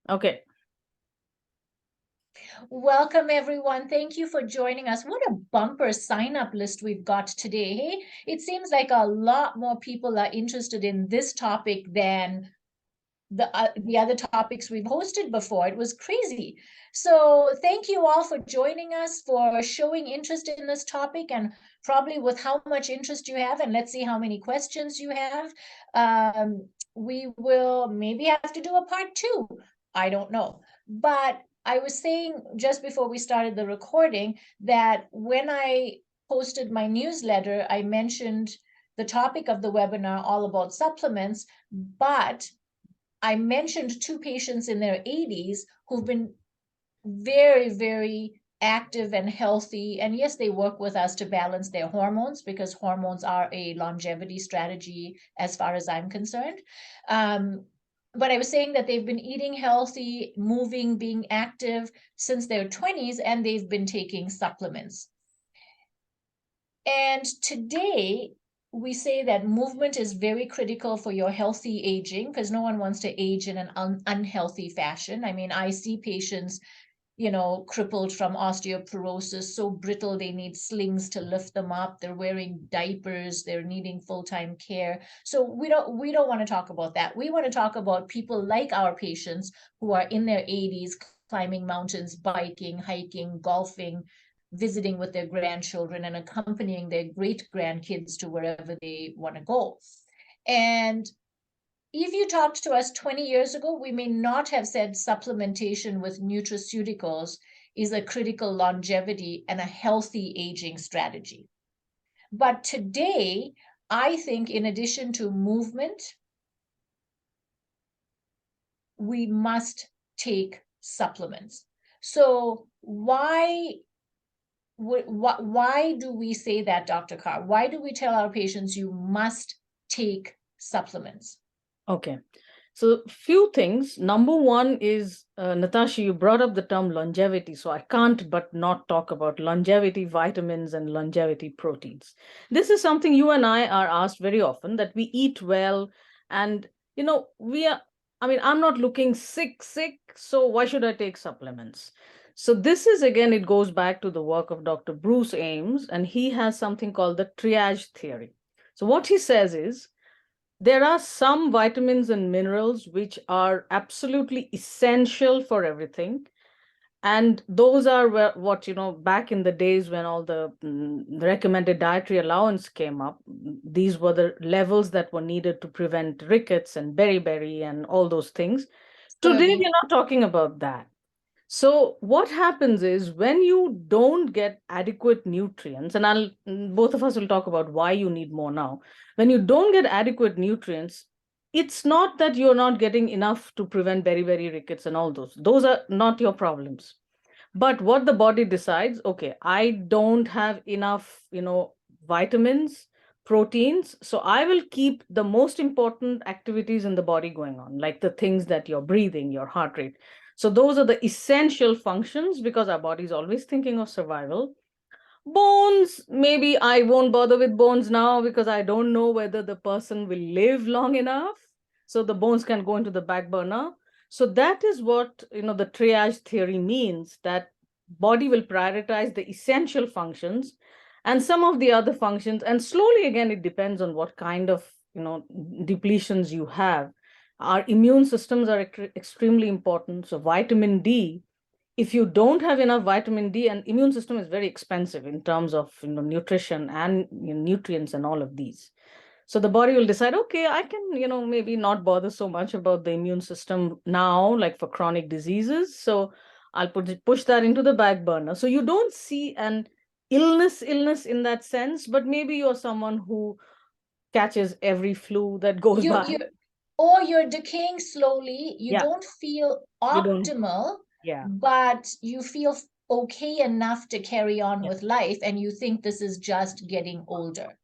Okay. Welcome, everyone. Thank you for joining us. What a bumper sign-up list we've got today. Hey, it seems like a lot more people are interested in this topic than the other topics we've hosted before. It was crazy. So thank you all for joining us, for showing interest in this topic, and probably with how much interest you have, and let's see how many questions you have. We will maybe have to do a part two. I don't know. But I was saying just before we started the recording that when I posted my newsletter, I mentioned the topic of the webinar all about supplements, but I mentioned two patients in their 80s who've been very, very active and healthy. And yes, they work with us to balance their hormones because hormones are a longevity strategy as far as I'm concerned. But I was saying that they've been eating healthy, moving, being active since their 20s, and they've been taking supplements. And today, we say that movement is very critical for your healthy aging because no one wants to age in an unhealthy fashion. I mean, I see patients, crippled from osteoporosis, so brittle they need slings to lift them up. They're wearing diapers, they're needing full-time care. So we don't want to talk about that. We want to talk about people like our patients who are in their 80s, climbing mountains, biking, hiking, golfing, visiting with their grandchildren, and accompanying their great grandkids to wherever they want to go. And if you talked to us 20 years ago, we may not have said supplementation with nutraceuticals is a critical longevity and a healthy aging strategy. But today, I think in addition to movement, we must take supplements. So why do we say that, Dr. Carr? Why do we tell our patients you must take supplements? Okay. So few things. Number one is, Natasha, you brought up the term longevity. So I can't but not talk about longevity vitamins and longevity proteins. This is something you and I are asked very often, that we eat well and, I'm not looking sick, so why should I take supplements? So this is, again, it goes back to the work of Dr. Bruce Ames, and he has something called the triage theory. So what he says is, there are some vitamins and minerals which are absolutely essential for everything. And those are what, back in the days when all the recommended dietary allowance came up, these were the levels that were needed to prevent rickets and beriberi and all those things. Today, Scurvy. we're not talking about that. So what happens is, when you don't get adequate nutrients, and both of us will talk about why you need more now. When you don't get adequate nutrients, it's not that you're not getting enough to prevent beriberi, rickets, and all those. Those are not your problems. But what the body decides, okay, I don't have enough, vitamins, proteins, so I will keep the most important activities in the body going on, like the things that you're breathing, your heart rate. So those are the essential functions, because our body is always thinking of survival. Bones, maybe I won't bother with bones now because I don't know whether the person will live long enough. So the bones can go into the back burner. So that is what, the triage theory means, that body will prioritize the essential functions and some of the other functions. And slowly, again, it depends on what kind of, depletions you have. Our immune systems are extremely important. So vitamin D, if you don't have enough vitamin D, and immune system is very expensive in terms of, nutrition and, nutrients and all of these. So the body will decide, okay, I can, maybe not bother so much about the immune system now, like for chronic diseases. So I'll push that into the back burner. So you don't see an illness in that sense, but maybe you're someone who catches every flu that goes you by. you or you're decaying slowly, you Yeah, don't feel you don't. optimal, Yeah. but you feel okay enough to carry on Yeah. with life, and you think this is just getting older,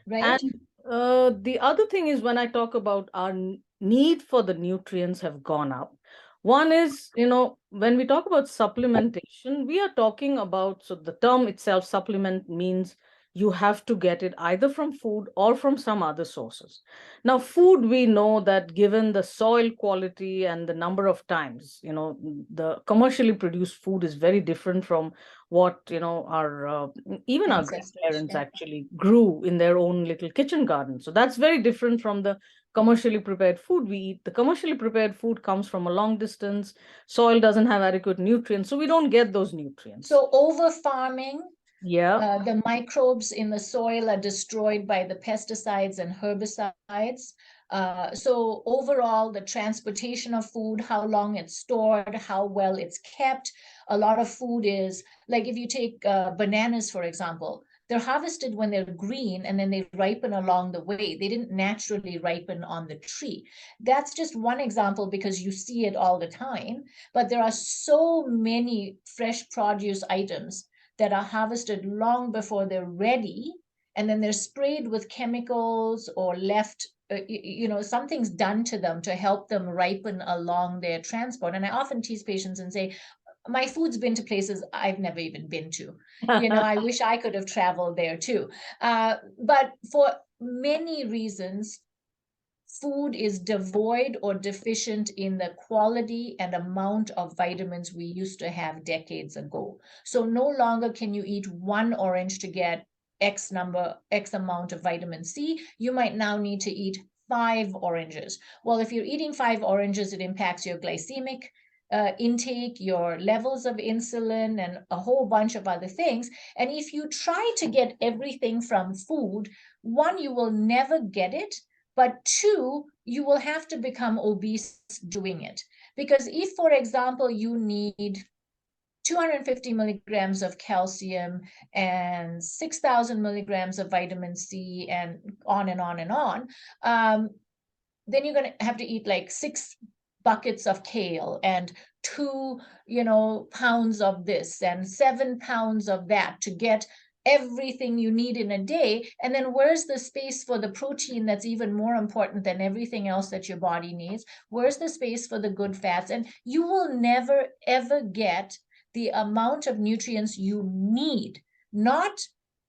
right? And the other thing is, when I talk about our need for the nutrients have gone up. One is, when we talk about supplementation, we are talking about, so the term itself, supplement, means you have to get it either from food or from some other sources. Now, food, we know that given the soil quality and the number of times, the commercially produced food is very different from what, our even our Ancestors, grandparents yeah. actually grew in their own little kitchen garden. So that's very different from the commercially prepared food we eat. The commercially prepared food comes from a long distance. Soil doesn't have adequate nutrients, so we don't get those nutrients. So over farming, Yeah. the microbes in the soil are destroyed by the pesticides and herbicides. So overall, the transportation of food, how long it's stored, how well it's kept. A lot of food is, like if you take bananas, for example, they're harvested when they're green and then they ripen along the way. They didn't naturally ripen on the tree. That's just one example because you see it all the time. But there are so many fresh produce items that are harvested long before they're ready, and then they're sprayed with chemicals or left, something's done to them to help them ripen along their transport. And I often tease patients and say, my food's been to places I've never even been to. I wish I could have traveled there too. But for many reasons, food is devoid or deficient in the quality and amount of vitamins we used to have decades ago. So no longer can you eat one orange to get X amount of vitamin C. You might now need to eat 5 oranges. Well, if you're eating 5 oranges, it impacts your glycemic intake, your levels of insulin, and a whole bunch of other things. And if you try to get everything from food, one, you will never get it. But two, you will have to become obese doing it. Because if, for example, you need 250 milligrams of calcium and 6,000 milligrams of vitamin C and on and on and on, then you're going to have to eat like 6 buckets of kale and 2 pounds of this and 7 pounds of that to get everything you need in a day. And then where's the space for the protein that's even more important than everything else that your body needs? Where's the space for the good fats? And you will never ever get the amount of nutrients you need, not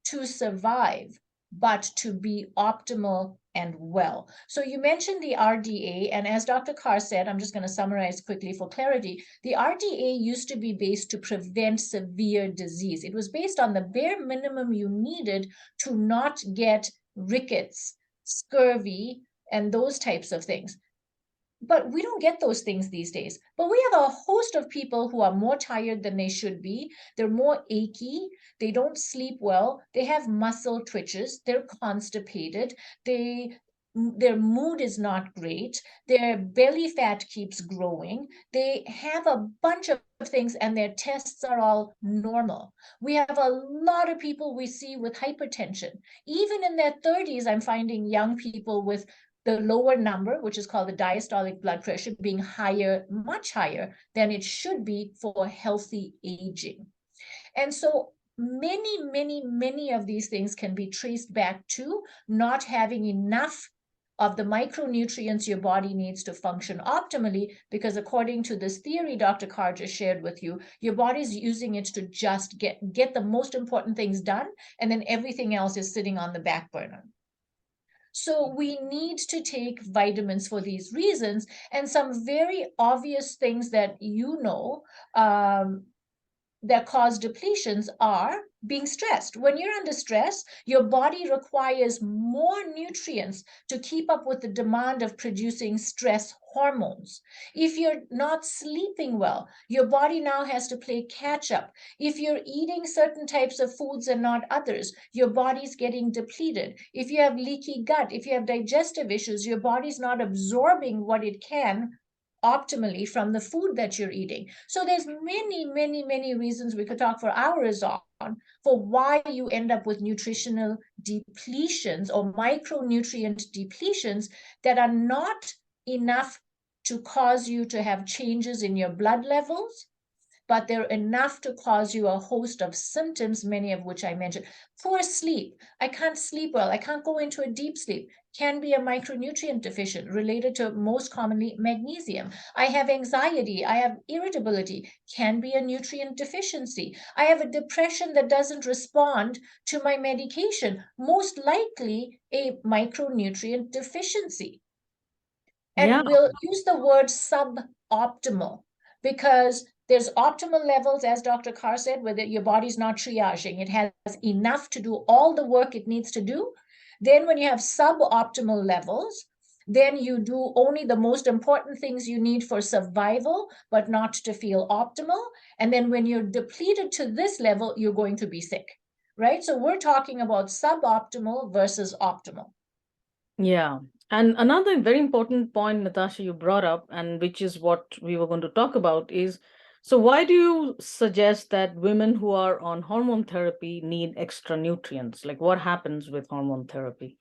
to survive, but to be optimal and well. So you mentioned the RDA, and as Dr. Carr said, I'm just going to summarize quickly for clarity. The RDA used to be based to prevent severe disease. It was based on the bare minimum you needed to not get rickets, scurvy, and those types of things. But we don't get those things these days. But we have a host of people who are more tired than they should be. They're more achy. They don't sleep well. They have muscle twitches. They're constipated. Their mood is not great. Their belly fat keeps growing. They have a bunch of things and their tests are all normal. We have a lot of people we see with hypertension. Even in their 30s, I'm finding young people with the lower number, which is called the diastolic blood pressure, being higher, much higher than it should be for healthy aging. And so many of these things can be traced back to not having enough of the micronutrients your body needs to function optimally, because according to this theory Dr. Carr just shared with you, your body's using it to just get the most important things done, and then everything else is sitting on the back burner. So we need to take vitamins for these reasons, and some very obvious things that that cause depletions are being stressed. When you're under stress, your body requires more nutrients to keep up with the demand of producing stress hormones. If you're not sleeping well, your body now has to play catch up. If you're eating certain types of foods and not others, your body's getting depleted. If you have leaky gut, if you have digestive issues, your body's not absorbing what it can optimally from the food that you're eating. So there's many reasons we could talk for hours on for why you end up with nutritional depletions or micronutrient depletions that are not enough to cause you to have changes in your blood levels, but they're enough to cause you a host of symptoms, many of which I mentioned. Poor sleep. I can't sleep well. I can't go into a deep sleep. Can be a micronutrient deficient related to most commonly magnesium. I have anxiety. I have irritability. Can be a nutrient deficiency. I have a depression that doesn't respond to my medication. Most likely a micronutrient deficiency. Yeah. And we'll use the word suboptimal because there's optimal levels, as Dr. Carr said, where your body's not triaging. It has enough to do all the work it needs to do. Then when you have suboptimal levels, then you do only the most important things you need for survival, but not to feel optimal. And then when you're depleted to this level, you're going to be sick, right? So we're talking about suboptimal versus optimal. Yeah. And another very important point, Natasha, you brought up, and which is what we were going to talk about, is so why do you suggest that women who are on hormone therapy need extra nutrients? Like what happens with hormone therapy?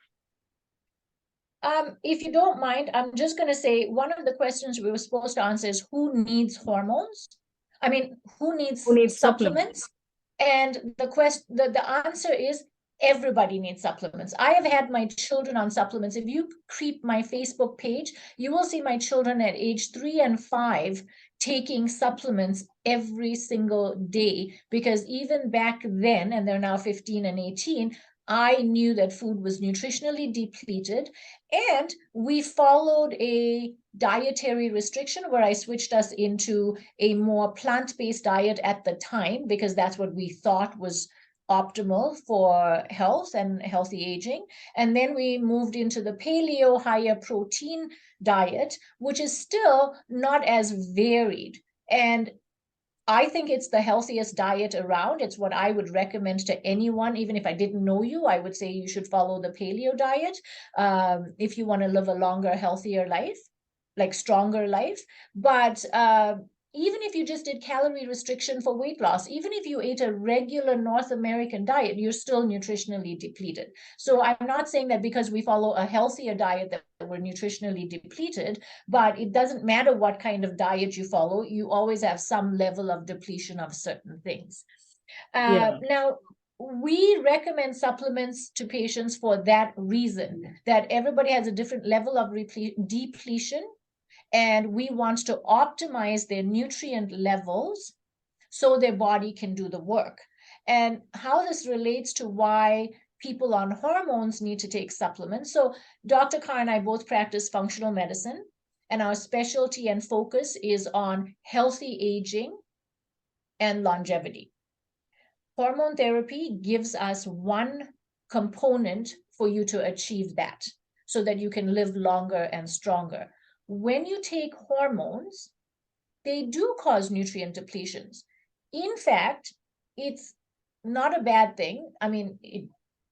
If you don't mind, I'm just going to say one of the questions we were supposed to answer is who needs hormones? I mean, who Who needs needs supplements? supplements? And the answer is everybody needs supplements. I have had my children on supplements. If you creep my Facebook page, you will see my children at age 3 and 5 taking supplements every single day, because even back then, and they're now 15 and 18, I knew that food was nutritionally depleted, and we followed a dietary restriction where I switched us into a more plant-based diet at the time, because that's what we thought was optimal for health and healthy aging. And then we moved into the paleo higher protein diet, which is still not as varied. And I think it's the healthiest diet around. It's what I would recommend to anyone. Even if I didn't know you, I would say you should follow the paleo diet if you want to live a longer, healthier life, like stronger life. But even if you just did calorie restriction for weight loss, even if you ate a regular North American diet, you're still nutritionally depleted. So I'm not saying that because we follow a healthier diet that we're nutritionally depleted, but it doesn't matter what kind of diet you follow, you always have some level of depletion of certain things. Yeah. Now, we recommend supplements to patients for that reason, that everybody has a different level of depletion, and we want to optimize their nutrient levels so their body can do the work. And how this relates to why people on hormones need to take supplements. So Dr. Carr and I both practice functional medicine, and our specialty and focus is on healthy aging and longevity. Hormone therapy gives us one component for you to achieve that, so that you can live longer and stronger. When you take hormones, they do cause nutrient depletions. In fact, it's not a bad thing. I mean,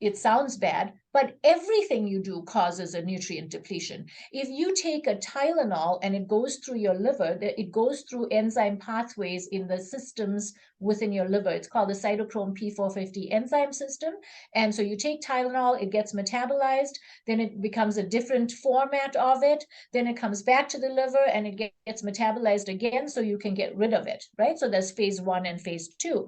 it sounds bad, but everything you do causes a nutrient depletion. If you take a Tylenol and it goes through your liver, it goes through enzyme pathways in the systems within your liver. It's called the cytochrome P450 enzyme system. And so you take Tylenol, it gets metabolized, then it becomes a different format of it, then it comes back to the liver and it gets metabolized again so you can get rid of it, right? So there's phase 1 and phase 2.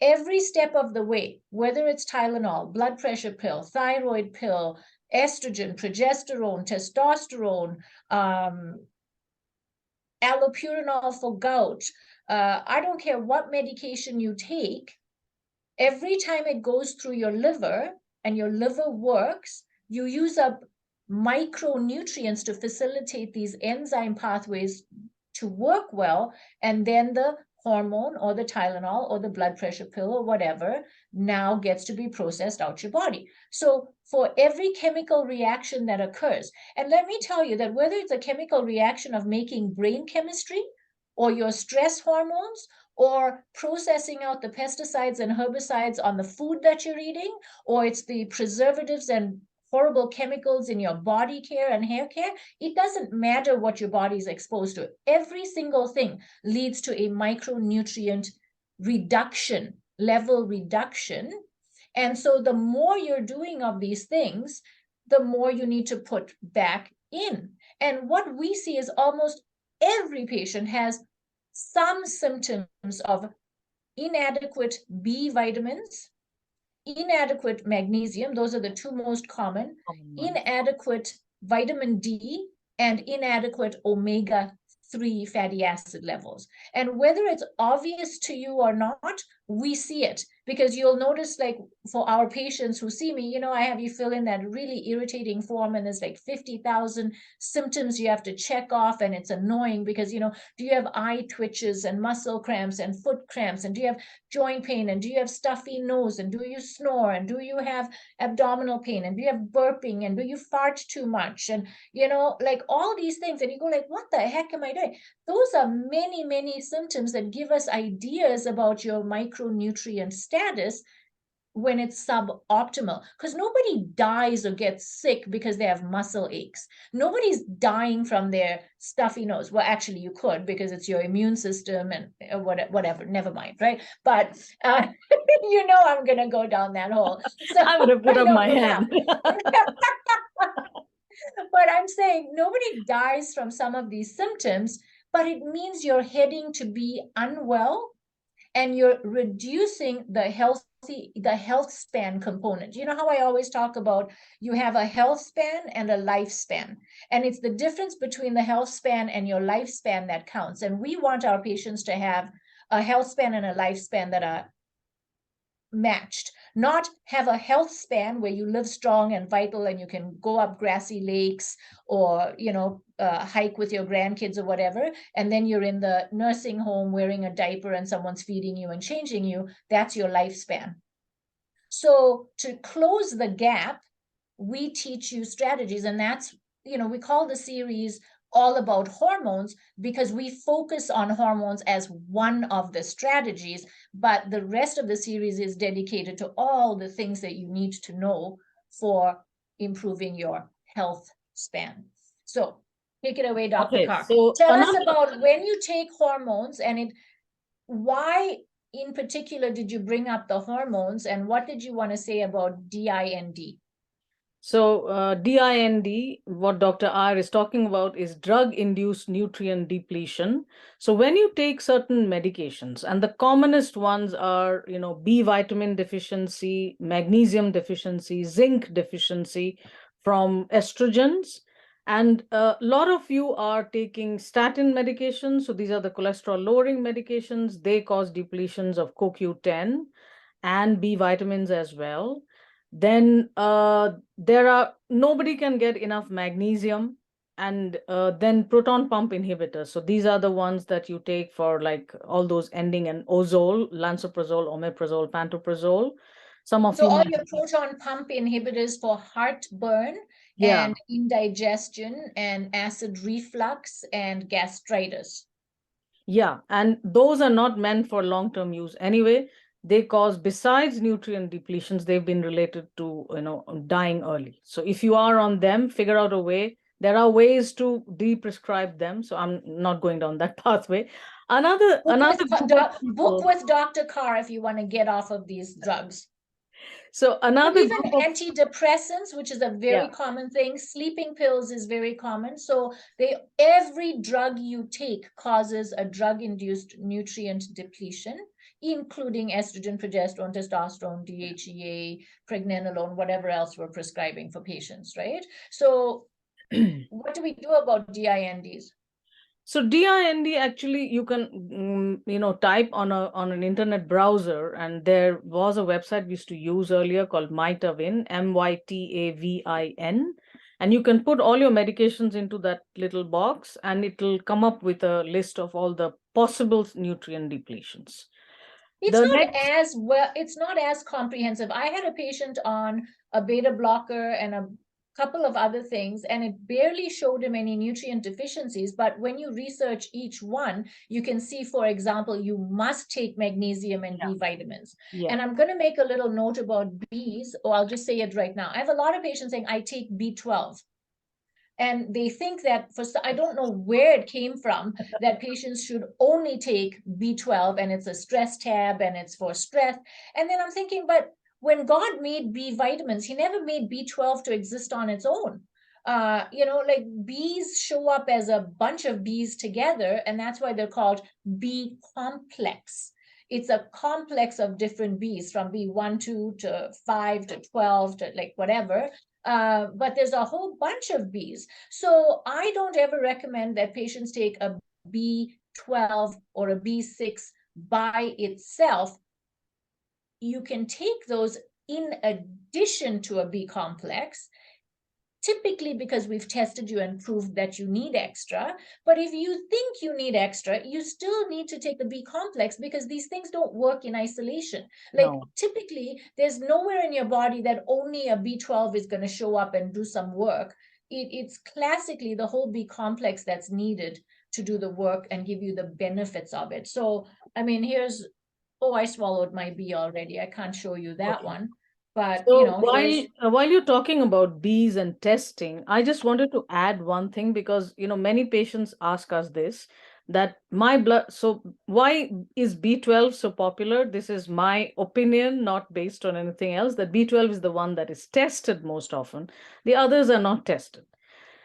Every step of the way, whether it's Tylenol, blood pressure pill, thyroid pill, estrogen, progesterone, testosterone, allopurinol for gout, I don't care what medication you take, every time it goes through your liver and your liver works, you use up micronutrients to facilitate these enzyme pathways to work well, and then the hormone or the Tylenol or the blood pressure pill or whatever now gets to be processed out your body. So for every chemical reaction that occurs, and let me tell you that whether it's a chemical reaction of making brain chemistry or your stress hormones or processing out the pesticides and herbicides on the food that you're eating, or it's the preservatives and horrible chemicals in your body care and hair care, it doesn't matter what your body is exposed to. Every single thing leads to a micronutrient reduction, level reduction. And so the more you're doing of these things, the more you need to put back in. And what we see is almost every patient has some symptoms of inadequate B vitamins, inadequate magnesium, those are the two most common, inadequate vitamin D, and inadequate omega-3 fatty acid levels. And whether it's obvious to you or not, we see it, because you'll notice, like for our patients who see me, I have you fill in that really irritating form, and there's like 50,000 symptoms you have to check off, and it's annoying because, do you have eye twitches and muscle cramps and foot cramps, and do you have joint pain, and do you have stuffy nose, and do you snore, and do you have abdominal pain, and do you have burping, and do you fart too much, and like all these things, and you go like, what the heck am I doing? Those are many, many symptoms that give us ideas about your micronutrient status when it's suboptimal, because nobody dies or gets sick because they have muscle aches. Nobody's dying from their stuffy nose. Well, actually you could, because it's your immune system and whatever, never mind, right? But I'm gonna go down that hole, so I'm gonna put up my hand. but I'm saying nobody dies from some of these symptoms, but it means you're heading to be unwell, and you're reducing the health span component. You know how I always talk about you have a health span and a lifespan, and it's the difference between the health span and your lifespan that counts. And we want our patients to have a health span and a lifespan that are matched, not have a health span where you live strong and vital and you can go up grassy lakes or hike with your grandkids or whatever, and then you're in the nursing home wearing a diaper and someone's feeding you and changing you. That's your lifespan. So to close the gap, we teach you strategies, and that's, we call the series all about hormones because we focus on hormones as one of the strategies, but the rest of the series is dedicated to all the things that you need to know for improving your health span. So take it away, Dr. Okay, Carr. so Tell us about when you take hormones, and why in particular did you bring up the hormones, and what did you want to say about DIND? So DIND, what Dr. R is talking about, is drug-induced nutrient depletion. So when you take certain medications, and the commonest ones are, B vitamin deficiency, magnesium deficiency, zinc deficiency from estrogens, and a lot of you are taking statin medications. So these are the cholesterol-lowering medications. They cause depletions of CoQ10 and B vitamins as well. Then nobody can get enough magnesium, and then proton pump inhibitors. So these are the ones that you take for like all those ending in ozole, lansoprazole, omeprazole, pantoprazole. Some of you all might your proton pump inhibitors for heartburn yeah. and indigestion and acid reflux and gastritis. Yeah, and those are not meant for long-term use anyway. They cause, besides nutrient depletions, they've been related to, dying early. So if you are on them, figure out a way. There are ways to de-prescribe them. So I'm not going down that pathway. Another book with Dr. Carr if you want to get off of these drugs. So another even antidepressants, which is a very common thing, sleeping pills is very common. So every drug you take causes a drug-induced nutrient depletion, including estrogen, progesterone, testosterone, DHEA, pregnenolone, whatever else we're prescribing for patients, right? So what do we do about DINDs? So DIND, actually you can type on an internet browser, and there was a website we used to use earlier called Mytavin, MYTAVIN, and you can put all your medications into that little box, and it will come up with a list of all the possible nutrient depletions. It's not as comprehensive. I had a patient on a beta blocker and a couple of other things, and it barely showed him any nutrient deficiencies. But when you research each one, you can see, for example, you must take magnesium and B vitamins. And I'm going to make a little note about Bs, or I'll just say it right now. I have a lot of patients saying, I take B12. And they think that, I don't know where it came from, that patients should only take B12 and it's a stress tab and it's for stress. And then I'm thinking, but when God made B vitamins, he never made B12 to exist on its own. Like bees show up as a bunch of bees together, and that's why they're called B complex. It's a complex of different bees from B1, 2 to 5 to 12 to like whatever. But there's a whole bunch of bees. So I don't ever recommend that patients take a B12 or a B6 by itself. You can take those in addition to a B complex, typically because we've tested you and proved that you need extra. But if you think you need extra, you still need to take the B complex, because these things don't work in isolation. Like No. typically, there's nowhere in your body that only a B12 is going to show up and do some work. It's classically the whole B complex that's needed to do the work and give you the benefits of it. So, I mean, oh, I swallowed my B already. I can't show you that Okay. one. But, So here's, while you're talking about bees and testing, I just wanted to add one thing because many patients ask us this, that my blood. So why is B12 so popular? This is my opinion, not based on anything else. That B12 is the one that is tested most often. The others are not tested.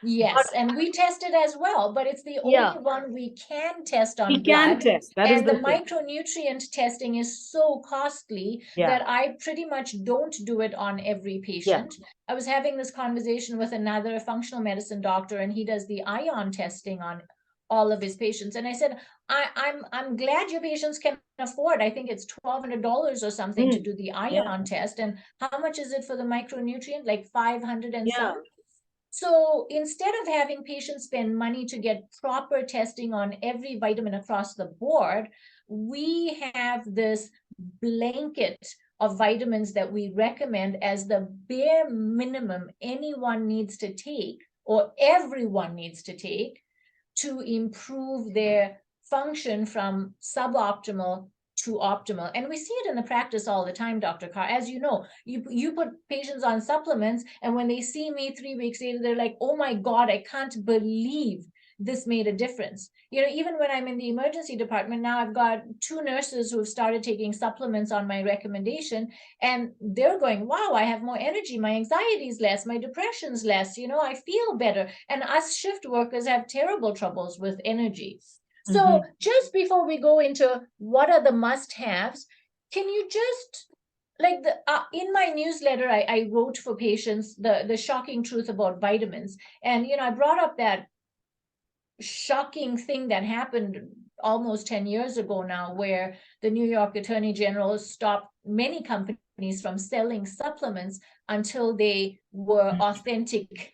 But yes, and we tested as well, but it's the only yeah, one we can test we on can blood. test. That is And the the thing. micronutrient testing is so costly Yeah, that I pretty much don't do it on every yeah. patient. I was having this conversation with another functional medicine doctor, and he does the ion testing on all of his patients. And I said, I'm glad your patients can afford. I think it's $1,200 or something to Mm, do the yeah, ion test. And how much is it for the micronutrient? Like 500 and yeah. some. So instead of having patients spend money to get proper testing on every vitamin across the board, we have this blanket of vitamins that we recommend as the bare minimum anyone needs to take, or everyone needs to take, to improve their function from suboptimal to optimal. And we see it in the practice all the time, Dr. Carr. As you know, you put patients on supplements, and when they see me 3 weeks later, they're like, oh my God, I can't believe this made a difference. Even when I'm in the emergency department now, I've got 2 nurses who have started taking supplements on my recommendation, and they're going, wow, I have more energy, my anxiety is less, my depression's less, I feel better. And us shift workers have terrible troubles with energy. So Mhm. just before we go into what are the must-haves, can you just, like, in my newsletter, I wrote for patients the shocking truth about vitamins. And I brought up that shocking thing that happened almost 10 years ago now, where the New York Attorney General stopped many companies from selling supplements until they were authentic,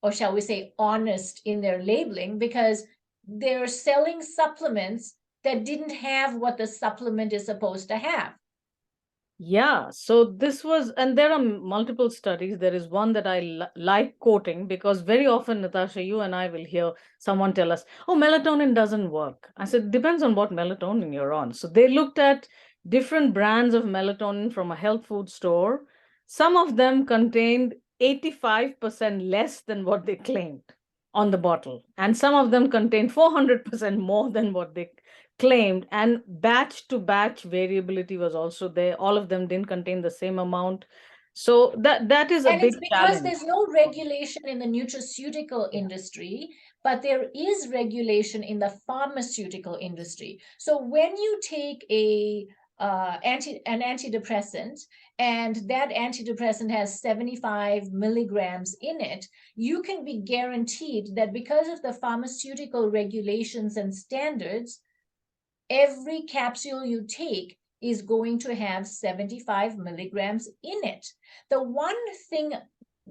or shall we say honest, in their labeling, because they're selling supplements that didn't have what the supplement is supposed to have. Yeah, so this was, and there are multiple studies. There is one that I like quoting because very often, Natasha, you and I will hear someone tell us, oh, melatonin doesn't work. I said, depends on what melatonin you're on. So they looked at different brands of melatonin from a health food store. Some of them contained 85% less than what they claimed on the bottle, and some of them contained 400% more than what they claimed, and batch to batch variability was also there. All of them didn't contain the same amount. So that is a And big it's because challenge. there's no regulation in the nutraceutical Yeah. industry, but there is regulation in the pharmaceutical industry. So when you take an antidepressant, and that antidepressant has 75 milligrams in it, you can be guaranteed that because of the pharmaceutical regulations and standards, every capsule you take is going to have 75 milligrams in it. The one thing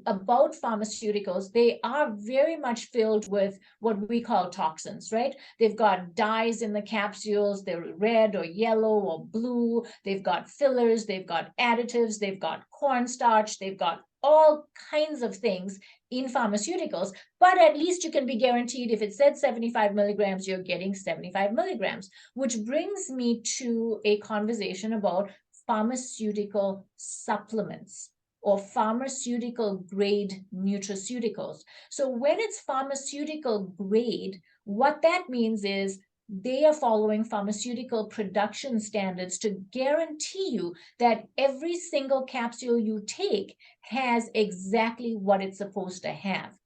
about pharmaceuticals, they are very much filled with what we call toxins, right? They've got dyes in the capsules, they're red or yellow or blue, they've got fillers, they've got additives, they've got cornstarch, they've got all kinds of things in pharmaceuticals. But at least you can be guaranteed, if it said 75 milligrams, you're getting 75 milligrams, which brings me to a conversation about pharmaceutical supplements, or pharmaceutical grade nutraceuticals. So when it's pharmaceutical grade, what that means is they are following pharmaceutical production standards to guarantee you that every single capsule you take has exactly what it's supposed to have.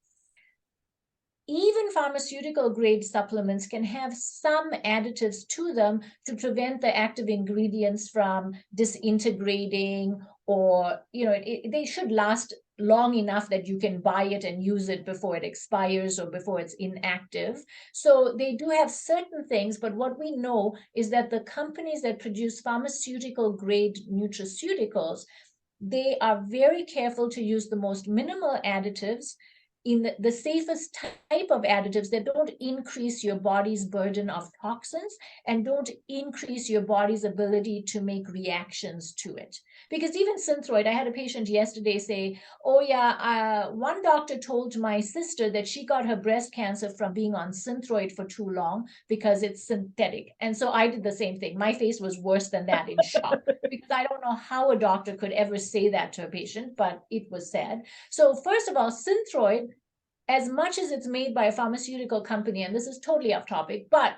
even pharmaceutical grade supplements can have some additives to them to prevent the active ingredients from disintegrating, or they should last long enough that you can buy it and use it before it expires or before it's inactive. So they do have certain things, but what we know is that the companies that produce pharmaceutical grade nutraceuticals, they are very careful to use the most minimal additives in the safest type of additives that don't increase your body's burden of toxins and don't increase your body's ability to make reactions to it. Because even Synthroid, I had a patient yesterday say, oh yeah, one doctor told my sister that she got her breast cancer from being on Synthroid for too long because it's synthetic. And so I did the same thing. My face was worse than that, in shock, because I don't know how a doctor could ever say that to a patient, but it was said. So first of all, Synthroid, as much as it's made by a pharmaceutical company, and this is totally off topic, but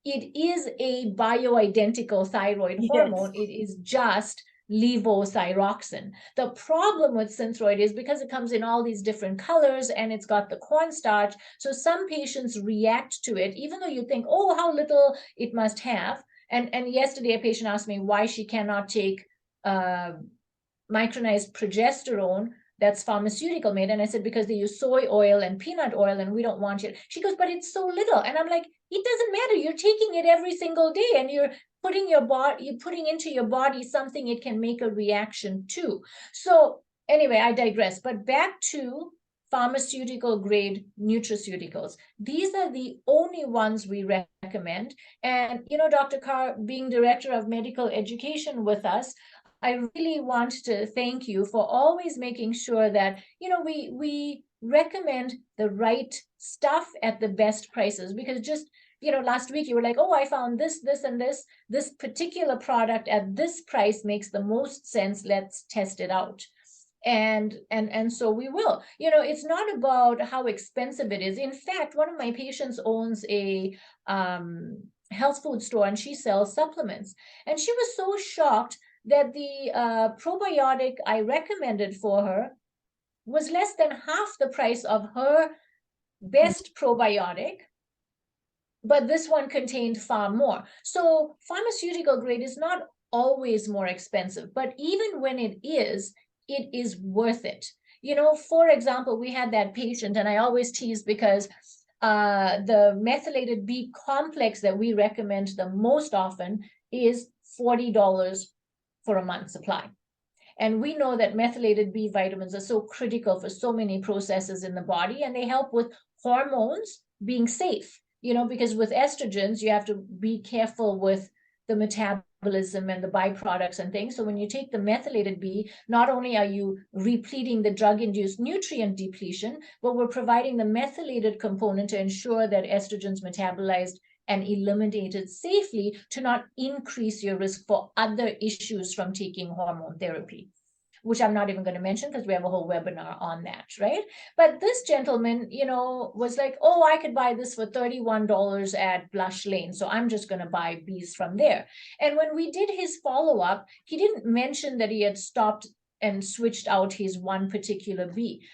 it is a bioidentical thyroid hormone. Yes. It is just levothyroxine. The problem with Synthroid is because it comes in all these different colors and it's got the cornstarch, so some patients react to it, even though you think, oh, how little it must have. And yesterday a patient asked me why she cannot take micronized progesterone that's pharmaceutical made. And I said, because they use soy oil and peanut oil and we don't want it. She goes, but it's so little. And I'm like, it doesn't matter. You're taking it every single day and you're putting into your body something it can make a reaction to. So anyway, I digress. But back to pharmaceutical grade nutraceuticals. These are the only ones we recommend. And, Dr. Carr, being director of medical education with us, I really want to thank you for always making sure that, we recommend the right stuff at the best prices. Because just, last week you were like, oh, I found this, and this particular product at this price makes the most sense. Let's test it out. And so we will. It's not about how expensive it is. In fact, one of my patients owns a health food store and she sells supplements. And she was so shocked that the probiotic I recommended for her was less than half the price of her best probiotic, but this one contained far more. So pharmaceutical grade is not always more expensive, but even when it is worth it. For example, we had that patient, and I always tease because the methylated B complex that we recommend the most often is $40 for a month's supply. And we know that methylated B vitamins are so critical for so many processes in the body, and they help with hormones being safe, because with estrogens, you have to be careful with the metabolism and the byproducts and things. So when you take the methylated B, not only are you repleting the drug-induced nutrient depletion, but we're providing the methylated component to ensure that estrogen's metabolized and eliminated safely to not increase your risk for other issues from taking hormone therapy, which I'm not even going to mention because we have a whole webinar on that, right? But this gentleman, was like, oh, I could buy this for $31 at Blush Lane, so I'm just going to buy B's from there. And when we did his follow-up, he didn't mention that he had stopped and switched out his one particular B.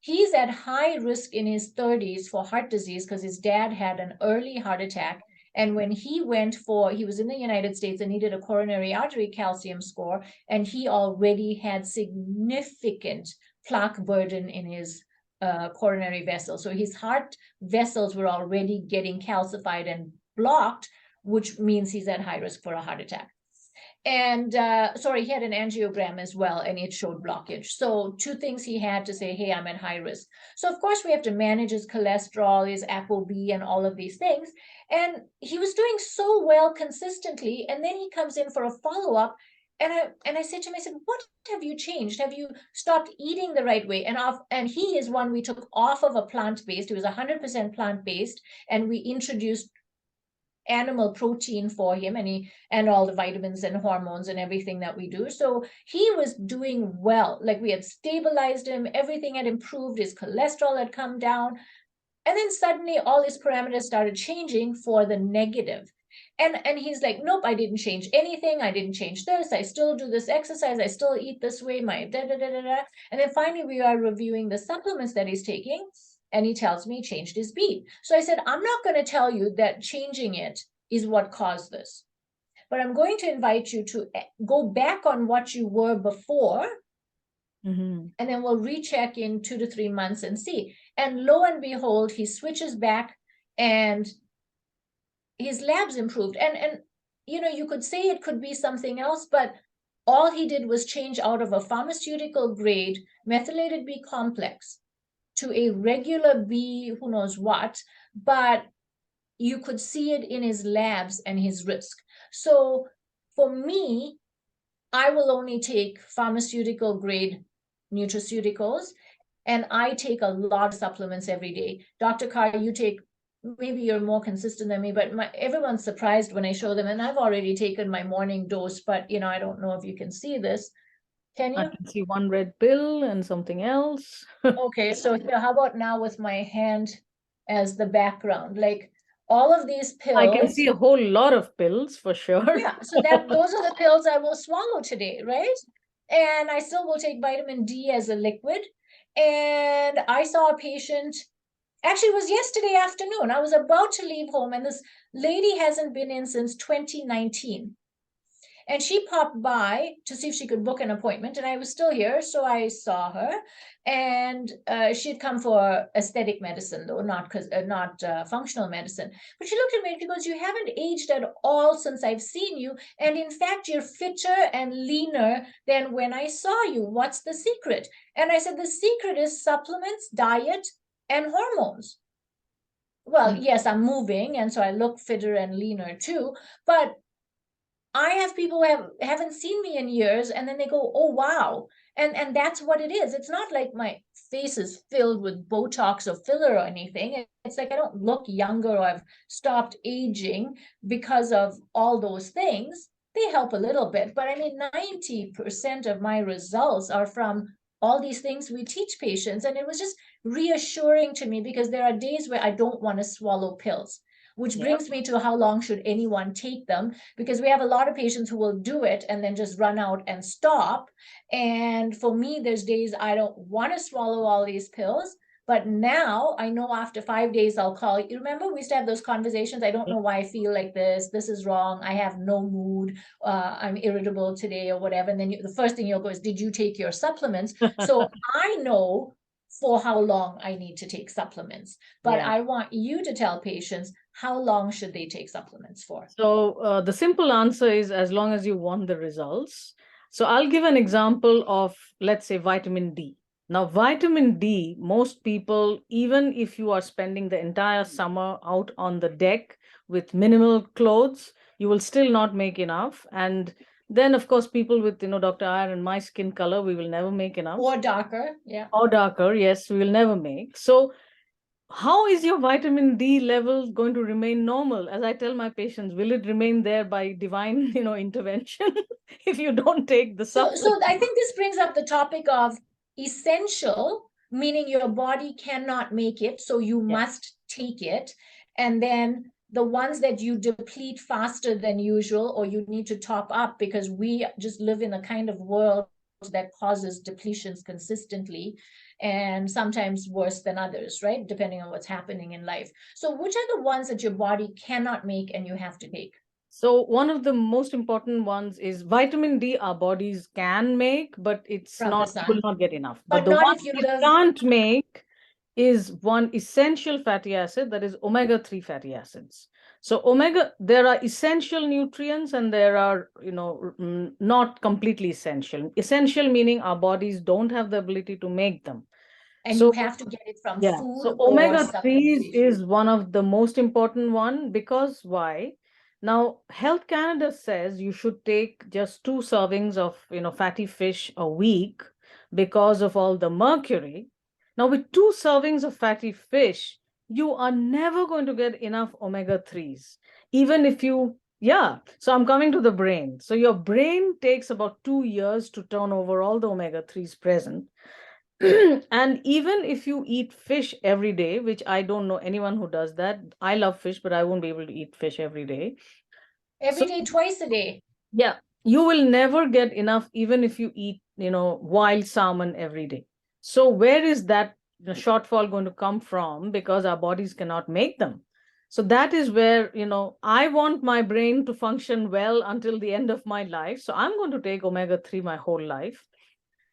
He's at high risk in his 30s for heart disease because his dad had an early heart attack. And when he was in the United States and needed a coronary artery calcium score, and he already had significant plaque burden in his coronary vessels. So his heart vessels were already getting calcified and blocked, which means he's at high risk for a heart attack. And he had an angiogram as well, and it showed blockage. So two things he had to say, hey, I'm at high risk. So of course we have to manage his cholesterol, his ApoB, and all of these things. And he was doing so well consistently. And then he comes in for a follow-up. And I said to him, I said, what have you changed? Have you stopped eating the right way? And he is one we took off of a plant-based. It was 100% plant-based. And we introduced animal protein for him, and all the vitamins and hormones and everything that we do. So he was doing well. Like, we had stabilized him, everything had improved, his cholesterol had come down. And then suddenly all his parameters started changing for the negative. And he's like, nope, I didn't change anything. I didn't change this. I still do this exercise. I still eat this way, my da da da da da. And then finally we are reviewing the supplements that he's taking. And he tells me he changed his beat. So I said, I'm not going to tell you that changing it is what caused this, but I'm going to invite you to go back on what you were before, and then we'll recheck in 2 to 3 months and see. And lo and behold, he switches back and his labs improved. And you could say it could be something else, but all he did was change out of a pharmaceutical grade methylated B complex to a regular B, who knows what, but you could see it in his labs and his risk. So for me, I will only take pharmaceutical grade nutraceuticals, and I take a lot of supplements every day. Dr. Carr, you take, maybe you're more consistent than me, but everyone's surprised when I show them, and I've already taken my morning dose, but I don't know if you can see this. Can I you? can see one red pill and something else. Okay, so here, how about now with my hand as the background? Like all of these I can pills. see a whole lot of pills for sure. Yeah, so those are the pills I will swallow today, right? And I still will take vitamin D as a liquid. And I saw a patient, actually it was yesterday afternoon. I was about to leave home, and this lady hasn't been in since 2019. And she popped by to see if she could book an appointment, and I was still here, so I saw her. And she'd come for aesthetic medicine, though, not functional medicine. But she looked at me and she goes, "You haven't aged at all since I've seen you, and in fact, you're fitter and leaner than when I saw you. What's the secret?" And I said, "The secret is supplements, diet, and hormones." Well, yes, I'm moving, and so I look fitter and leaner too, but I have people who haven't seen me in years, and then they go, "Oh wow." And that's what it is. It's not like my face is filled with Botox or filler or anything. It's like I don't look younger, or I've stopped aging because of all those things. They help a little bit, but I mean 90% of my results are from all these things we teach patients. And it was just reassuring to me, because there are days where I don't want to swallow pills, which Yep. brings me to how long should anyone take them, because we have a lot of patients who will do it and then just run out and stop. And for me, there's days I don't want to swallow all these pills, but now I know after 5 days I'll call you. Remember, we used to have those conversations. I don't know why I feel like this is wrong, I have no mood, I'm irritable today or whatever. And then the first thing you'll go is, "Did you take your supplements?" So I know for how long I need to take supplements, but Yeah. I want you to tell patients, how long should they take supplements for? So the simple answer is as long as you want the results. So I'll give an example of, let's say, vitamin D. Now, vitamin D, most people, even if you are spending the entire summer out on the deck with minimal clothes, you will still not make enough. And then, of course, people with, Dr. Iyer and my skin color, we will never make enough. Or darker, yeah. Or darker, yes, we will never make. So how is your vitamin D level going to remain normal? As I tell my patients, will it remain there by divine, intervention if you don't take the So supplement? I think this brings up the topic of essential, meaning your body cannot make it, so you Yeah. must take it. And then the ones that you deplete faster than usual, or you need to top up, because we just live in a kind of world that causes depletions consistently, and sometimes worse than others, right? Depending on what's happening in life. So which are the ones that your body cannot make and you have to take? So one of the most important ones is vitamin D our bodies can make, but it's From the not, you will sun. not get enough. But But the not one if you you live. can't make is one essential fatty acid, that is omega-3 fatty acids. So there are essential nutrients and there are, not completely essential. Essential meaning our bodies don't have the ability to make them. And you So have to get it from yeah, food so or omega-3s supplementation. is one of the most important one, because why? Now, Health Canada says you should take just 2 servings of, fatty fish a week because of all the mercury. Now, with 2 servings of fatty fish, you are never going to get enough omega-3s. Even if you, yeah. So I'm coming to the brain. So your brain takes about 2 years to turn over all the omega-3s present. And even if you eat fish every day, which I don't know anyone who does that. I love fish, but I won't be able to eat fish every day. Every So day, twice a day. yeah, you will never get enough even if you eat, wild salmon every day. So where is that the shortfall going to come from, because our bodies cannot make them. So that is where, I want my brain to function well until the end of my life. So I'm going to take omega-3 my whole life.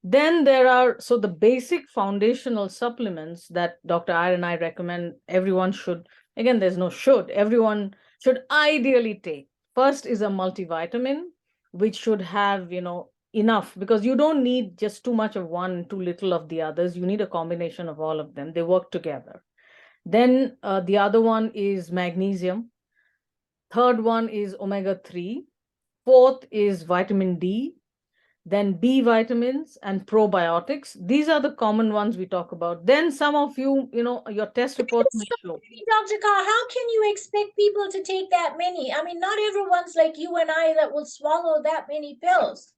Then there are, so the basic foundational supplements that Dr. Iyer and I recommend everyone should, again, there's no should, everyone should ideally take. First is a multivitamin, which should have, enough, because you don't need just too much of one, too little of the others. You need a combination of all of them. They work together. Then the other one is magnesium. Third one is omega-3. Fourth is vitamin D. Then B vitamins and probiotics. These are the common ones we talk about. Then some of you, your test reports may show. Dr. Carr, how can you expect people to take that many? I mean, not everyone's like you and I that will swallow that many pills.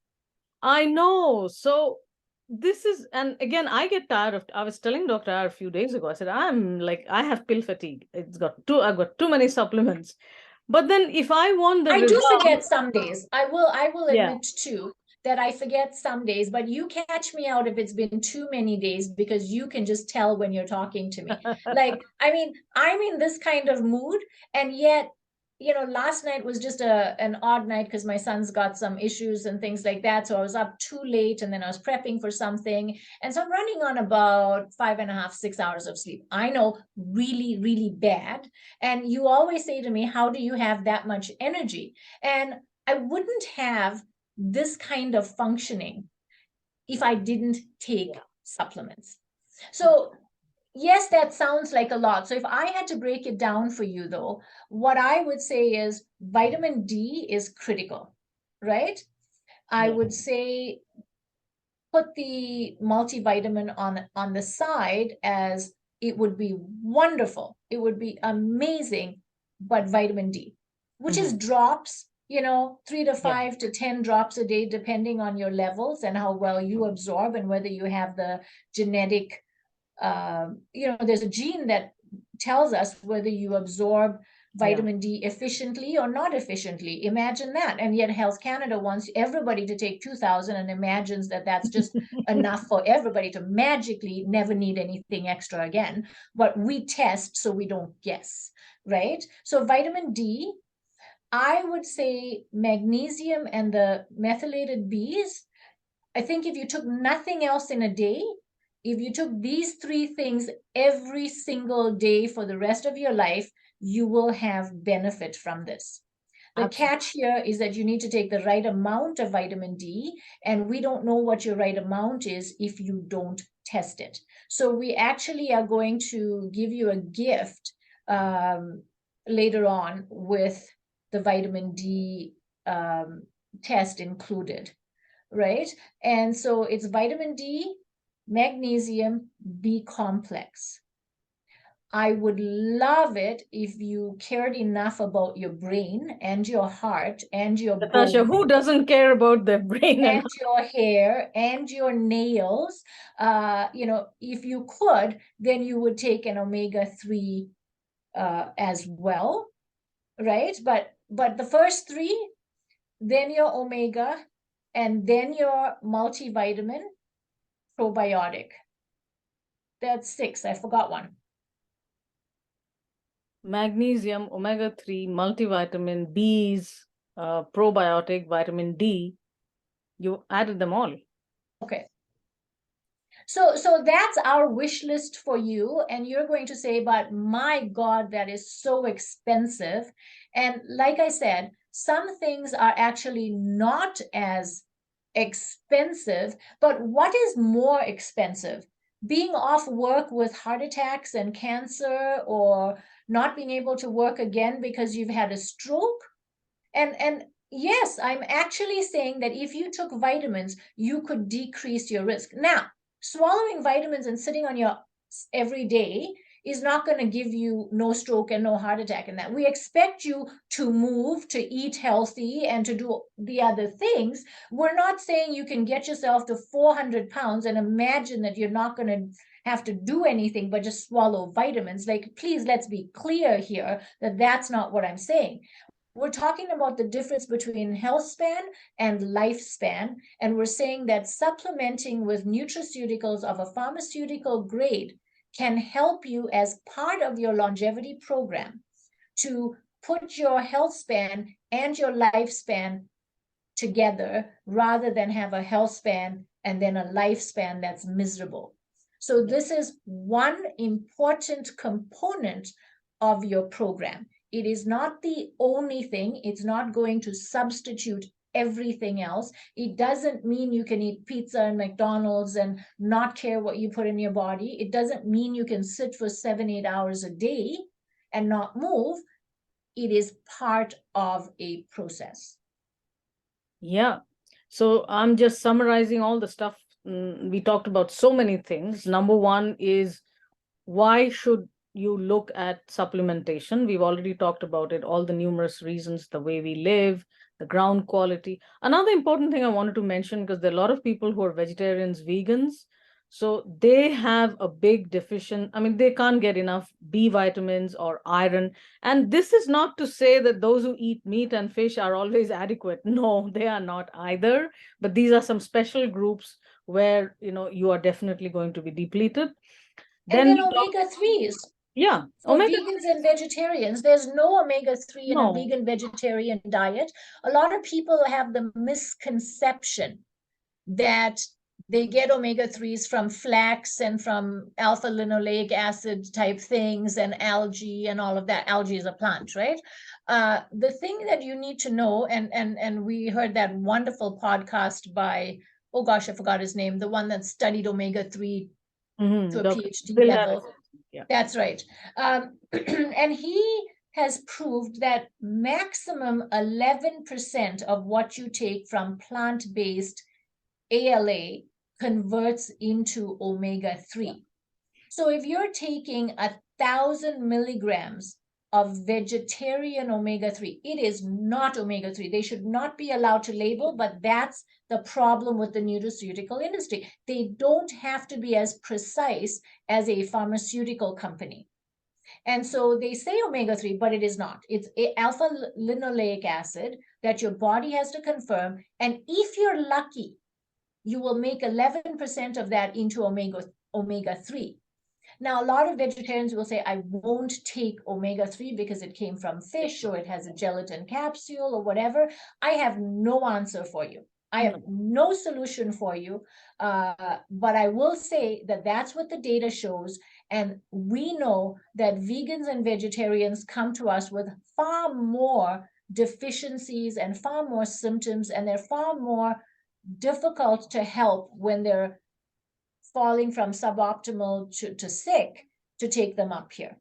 I know. So this is, and again, I get tired of, I was telling Dr. R a few days ago, I said, I have pill fatigue. I've got too many supplements. But then if I want the I do result, forget some days. I will yeah. admit too that I forget some days, but you catch me out if it's been too many days, because you can just tell when you're talking to me. Like, I mean, I'm in this kind of mood, and yet, last night was just an odd night because my son's got some issues and things like that. So I was up too late, and then I was prepping for something. And so I'm running on about 5.5, 6 hours of sleep. I know, really, really bad. And you always say to me, how do you have that much energy? And I wouldn't have this kind of functioning if I didn't take supplements. So yes, that sounds like a lot. So if I had to break it down for you, though, what I would say is vitamin D is critical, right? I would say put the multivitamin on the side, as it would be wonderful. It would be amazing, but vitamin D, which is drops, 3 to 5 to 10 drops a day, depending on your levels and how well you absorb and whether you have the genetic, there's a gene that tells us whether you absorb vitamin D efficiently or not efficiently. Imagine that. And yet Health Canada wants everybody to take 2,000 and imagines that that's just enough for everybody to magically never need anything extra again. But we test so we don't guess, right? So vitamin D, I would say magnesium and the methylated Bs. I think if you took nothing else in a day, if you took these three things every single day for the rest of your life, you will have benefit from this. The catch here is that you need to take the right amount of vitamin D, and we don't know what your right amount is if you don't test it. So we actually are going to give you a gift later on with the vitamin D test included, right? And so it's vitamin D, magnesium, B complex. I would love it if you cared enough about your brain and your heart and your Natasha, bone who doesn't care about their brain and your hair and your nails. If you could, then you would take an omega-3 as well, right? But the first three, then your omega, and then your multivitamin, probiotic. That's 6. I forgot one. magnesium, omega-3, multivitamin, Bs, probiotic, vitamin D. You added them all. Okay. So that's our wish list for you. And you're going to say, but my God, that is so expensive. And like I said, some things are actually not as expensive, but what is more expensive? Being off work with heart attacks and cancer, or not being able to work again because you've had a stroke? And yes, I'm actually saying that if you took vitamins, you could decrease your risk. Now, swallowing vitamins and sitting on your every day is not going to give you no stroke and no heart attack. And that we expect you to move, to eat healthy, and to do the other things. We're not saying you can get yourself to 400 pounds and imagine that you're not going to have to do anything but just swallow vitamins. Like, please, let's be clear here that that's not what I'm saying. We're talking about the difference between health span and lifespan. And we're saying that supplementing with nutraceuticals of a pharmaceutical grade can help you as part of your longevity program to put your health span and your lifespan together rather than have a health span and then a lifespan that's miserable. So this is one important component of your program. It is not the only thing. It's not going to substitute everything else. It doesn't mean you can eat pizza and McDonald's and not care what you put in your body. It doesn't mean you can sit for 7-8 hours a day and not move. It is part of a process. Yeah. So I'm just summarizing all the stuff. We talked about so many things. Number one is, why should you look at supplementation? We've already talked about it, all the numerous reasons, the way we live, the ground quality. Another important thing I wanted to mention, because there are a lot of people who are vegetarians, vegans, so they have a big deficient. I mean, they can't get enough B vitamins or iron. And this is not to say that those who eat meat and fish are always adequate. No, they are not either. But these are some special groups where, you are definitely going to be depleted. And Then then we talk, omega-3s yeah, for omega. vegans and vegetarians. There's no omega-3 in a No, vegan vegetarian diet. A lot of people have the misconception that they get omega-3s from flax and from alpha linoleic acid type things and algae and all of that. Algae is a plant, right? The thing that you need to know, and we heard that wonderful podcast by, oh gosh, I forgot his name, the one that studied omega-3 to a Dr. PhD Bill level. Harris. Yeah. That's right. And he has proved that maximum 11% of what you take from plant-based ALA converts into omega-3. So if you're taking 1,000 milligrams of vegetarian omega-3, it is not omega-3. They should not be allowed to label, but that's the problem with the nutraceutical industry. They don't have to be as precise as a pharmaceutical company. And so they say omega-3, but it is not. It's alpha linoleic acid that your body has to confirm. And if you're lucky, you will make 11% of that into omega-3. Now, a lot of vegetarians will say, I won't take omega-3 because it came from fish or it has a gelatin capsule or whatever. I have no answer for you. I have no solution for you. But I will say that that's what the data shows. And we know that vegans and vegetarians come to us with far more deficiencies and far more symptoms, and they're far more difficult to help when they're falling from suboptimal to sick, to take them up here.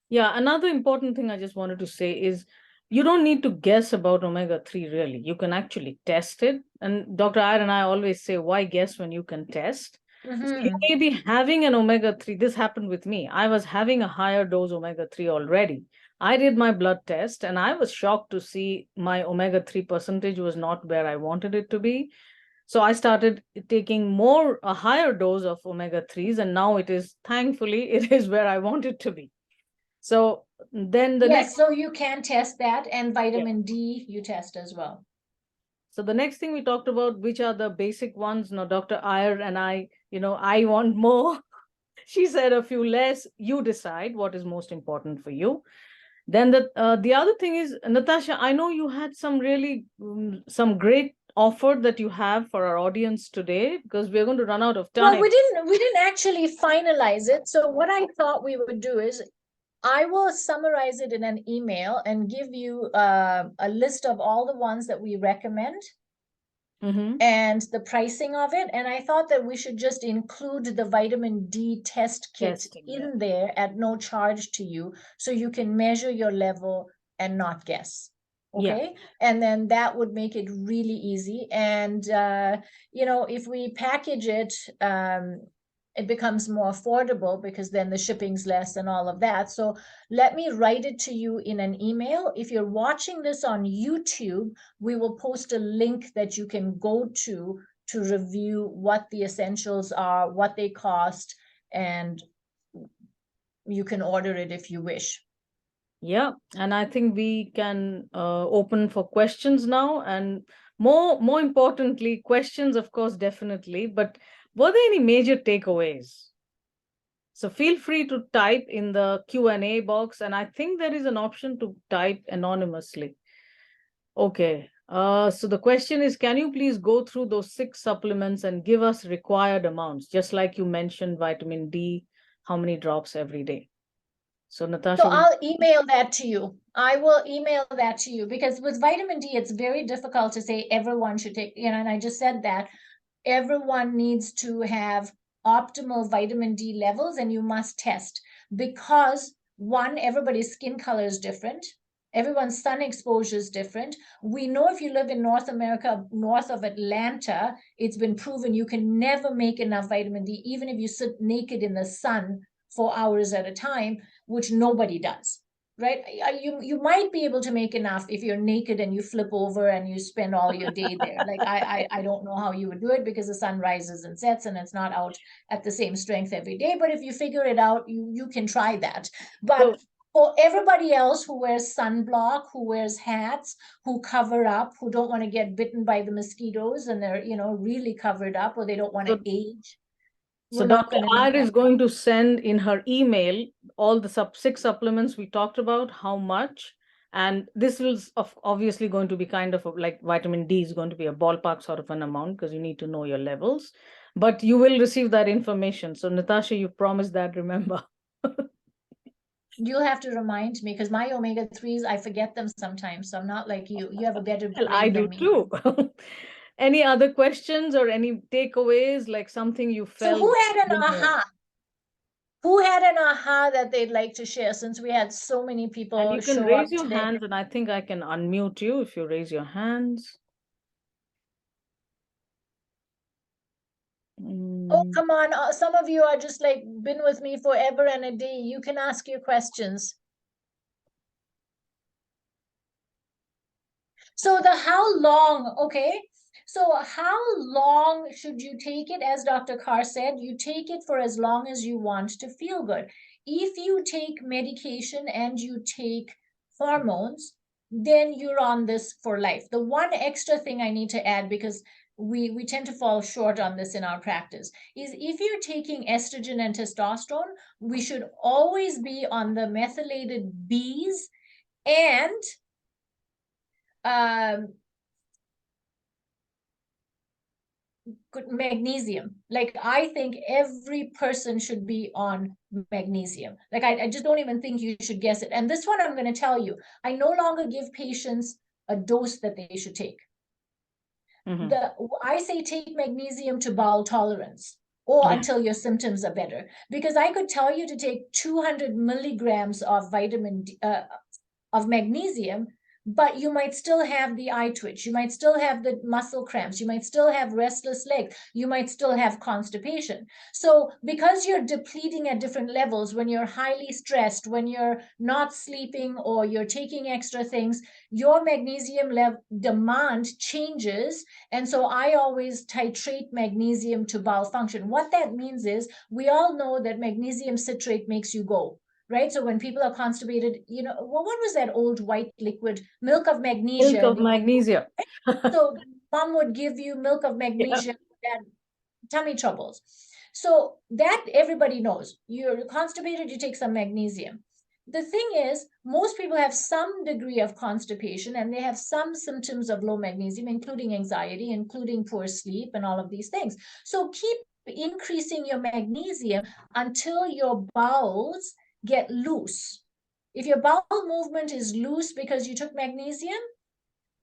Yeah, another important thing I just wanted to say is, you don't need to guess about omega-3 really. You can actually test it. And Dr. Iyer and I always say, why guess when you can test? So you may be having an omega-3. This happened with me. I was having a higher dose omega-3 already. I did my blood test and I was shocked to see my omega-3 percentage was not where I wanted it to be. So I started taking a higher dose of omega-3s, and now it is, thankfully, it is where I want it to be. So then the next. Yes, so you can test that, and vitamin D you test as well. So the next thing we talked about, which are the basic ones. Now, Dr. Iyer and I, I want more. She said a few less. You decide what is most important for you. Then the other thing is, Natasha, I know you had some really some great offer that you have for our audience today, because we're going to run out of time. Well, we didn't actually finalize it. So what I thought we would do is, I will summarize it in an email and give you a list of all the ones that we recommend. And the pricing of it. And I thought that we should just include the vitamin D test kit in there at no charge to you, so you can measure your level and not guess. Okay. And then that would make it really easy. And, if we package it, it becomes more affordable, because then the shipping's less and all of that. So let me write it to you in an email. If you're watching this on YouTube, we will post a link that you can go to review what the essentials are, what they cost, and you can order it if you wish. Yeah, and I think we can open for questions now, and more importantly, questions, of course, definitely. But were there any major takeaways? So feel free to type in the Q&A box, and I think there is an option to type anonymously. Okay. So the question is, can you please go through those 6 supplements and give us required amounts, just like you mentioned vitamin D, how many drops every day? So So Natasha, I'll email that to you. I will email that to you because with vitamin D, it's very difficult to say everyone should take, and I just said that everyone needs to have optimal vitamin D levels and you must test because one, everybody's skin color is different. Everyone's sun exposure is different. We know if you live in North America, north of Atlanta, it's been proven you can never make enough vitamin D, even if you sit naked in the sun for hours at a time, which nobody does. Right? You might be able to make enough if you're naked and you flip over and you spend all your day there. Like I don't know how you would do it because the sun rises and sets and it's not out at the same strength every day. But if you figure it out, you can try that. But for everybody else who wears sunblock, who wears hats, who cover up, who don't want to get bitten by the mosquitoes and they're really covered up, or they don't want to age, So we're not Dr. going to need R is that. going to send in her email all the 6 supplements we talked about, how much, and this is obviously going to be kind of like vitamin D is going to be a ballpark sort of an amount because you need to know your levels, but you will receive that information. So Natasha, you promised that, remember. You'll have to remind me because my omega-3s, I forget them sometimes. So I'm not like you. You have a better Well, I brain do than me. too. Any other questions or any takeaways, like something you So felt who had an didn't know? aha? Who had an aha that they'd like to share since we had so many And people you can show raise up your today? hands, and I think I can unmute you if you raise your hands. Oh, come on. Some of you are just like been with me forever and a day. You can ask your questions. So the how long, okay? So how long should you take it? As Dr. Carr said, you take it for as long as you want to feel good. If you take medication and you take hormones, then you're on this for life. The one extra thing I need to add, because we tend to fall short on this in our practice, is if you're taking estrogen and testosterone, we should always be on the methylated Bs and um, magnesium. Like I think every person should be on magnesium. Like I just don't even think you should guess it. And this one I'm going to tell you, I no longer give patients a dose that they should take. I say take magnesium to bowel tolerance or Yeah. until your symptoms are better. Because I could tell you to take 200 milligrams of vitamin D, of magnesium, but you might still have the eye twitch. You might still have the muscle cramps. You might still have restless legs. You might still have constipation. So because you're depleting at different levels, when you're highly stressed, when you're not sleeping or you're taking extra things, your magnesium level demand changes. And so I always titrate magnesium to bowel function. What that means is we all know that magnesium citrate makes you go, right? So when people are constipated, well, what was that old white liquid? Milk of Milk magnesia. of magnesia. So mom would give you milk of Yeah. magnesia, that tummy troubles. So that everybody knows. You're constipated, you take some magnesium. The thing is, most people have some degree of constipation and they have some symptoms of low magnesium, including anxiety, including poor sleep, and all of these things. So keep increasing your magnesium until your bowels get loose. If your bowel movement is loose because you took magnesium,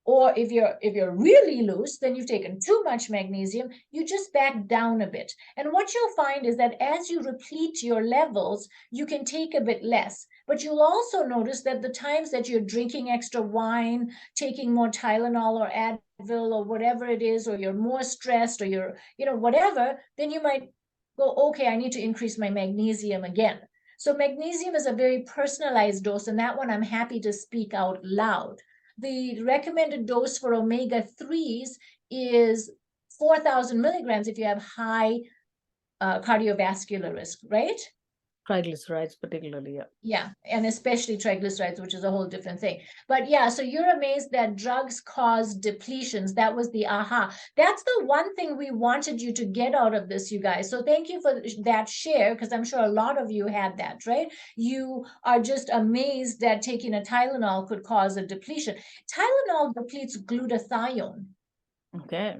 or if you're really loose, then you've taken too much magnesium, you just back down a bit. And what you'll find is that as you replete your levels, you can take a bit less. But you'll also notice that the times that you're drinking extra wine, taking more Tylenol or Advil or whatever it is, or you're more stressed or you're, whatever, then you might go, okay, I need to increase my magnesium again. So magnesium is a very personalized dose, and that one I'm happy to speak out loud. The recommended dose for omega-3s is 4,000 milligrams if you have high cardiovascular risk, right? Triglycerides particularly, yeah. Yeah, and especially triglycerides, which is a whole different thing. But yeah, so you're amazed that drugs cause depletions. That was the aha. That's the one thing we wanted you to get out of this, you guys. So thank you for that share, because I'm sure a lot of you had that, right? You are just amazed that taking a Tylenol could cause a depletion. Tylenol depletes glutathione. Okay.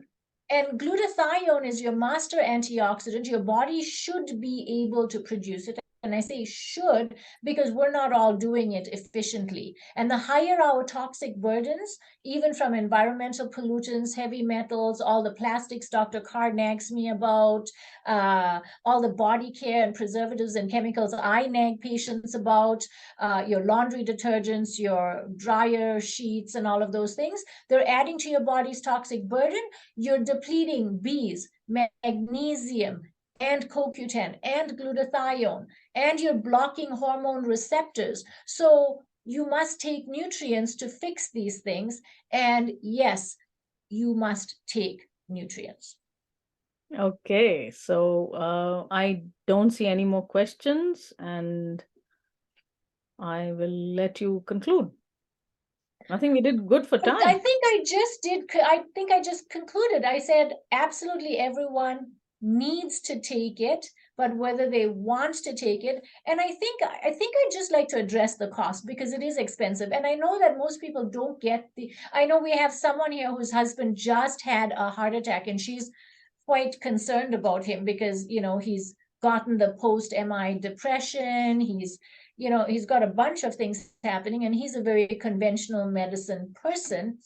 And glutathione is your master antioxidant. Your body should be able to produce it. And I say should because we're not all doing it efficiently. And the higher our toxic burdens, even from environmental pollutants, heavy metals, all the plastics Dr. Carr nags me about, all the body care and preservatives and chemicals I nag patients about, your laundry detergents, your dryer sheets, and all of those things, they're adding to your body's toxic burden. You're depleting Bs, magnesium, and CoQ10 and glutathione, and you're blocking hormone receptors. So you must take nutrients to fix these things. And yes, you must take nutrients. Okay, so I don't see any more questions, and I will let you conclude. I think we did good for I time. think I just did. I think I just concluded. I said absolutely everyone needs to take it, but whether they want to take it, and I just like to address the cost because it is expensive, and I know that most people don't get the. I know we have someone here whose husband just had a heart attack, and she's quite concerned about him because he's gotten the post MI depression. He's got a bunch of things happening, and he's a very conventional medicine person.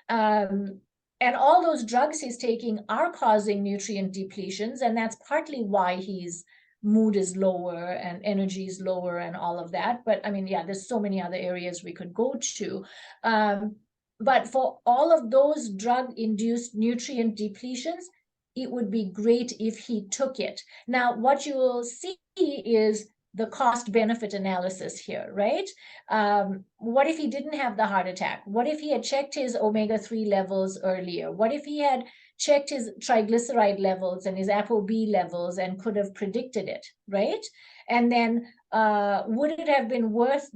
Um, and all those drugs he's taking are causing nutrient depletions, and that's partly why his mood is lower and energy is lower and all of that. But I mean, yeah, there's so many other areas we could go to. But for all of those drug-induced nutrient depletions, it would be great if he took it. Now, what you will see is the cost benefit analysis here, right? What if he didn't have the heart attack? What if he had checked his omega-3 levels earlier? What if he had checked his triglyceride levels and his ApoB levels and could have predicted it, right? And then would it have been worth